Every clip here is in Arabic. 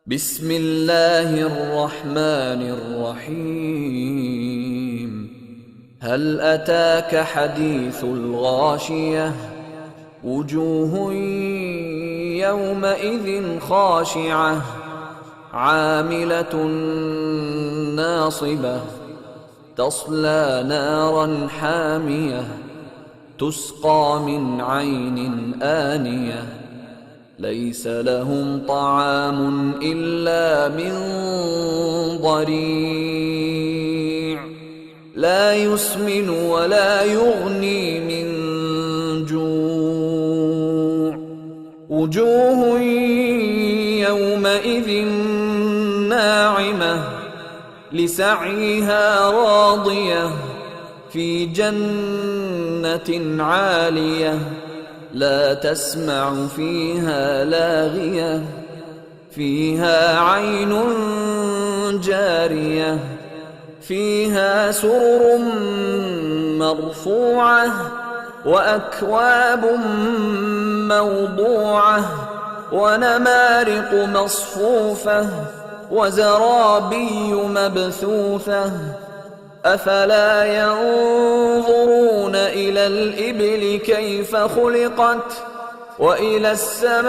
بسم الله الرحمن الرحيم. هل أتاك حديث الغاشية؟ وجوه يومئذ خاشعة عاملة ناصبة تصلى نارا حامية تسقى من عين آنية ليس لهم طعام إلا من ضريع لا يسمن ولا يغني من جوع. وجوه يومئذ ناعمة لسعيها راضية في جنة عالية لا تسمع فيها لاغية فيها عين جارية فيها سرر مرفوعة وأكواب موضوعة ونمارق مصفوفة وزرابي مبثوثة. أفلا ينظرون إلى الإبل كيف خلقت وإلى السماء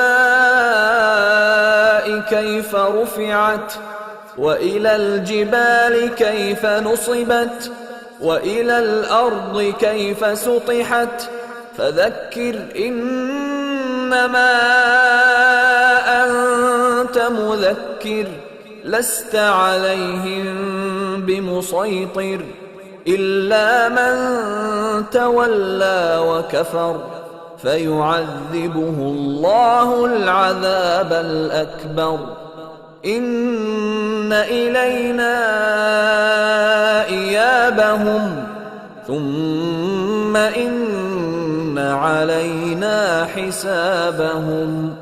كيف رفعت وإلى الجبال كيف نصبت وإلى الأرض كيف سطحت. فذكر إنما أنت مذكر لست عليهم بمسيطر إلا من تولى وكفر فيعذبه الله العذاب الأكبر. إن إلينا إيابهم ثم إن علينا حسابهم.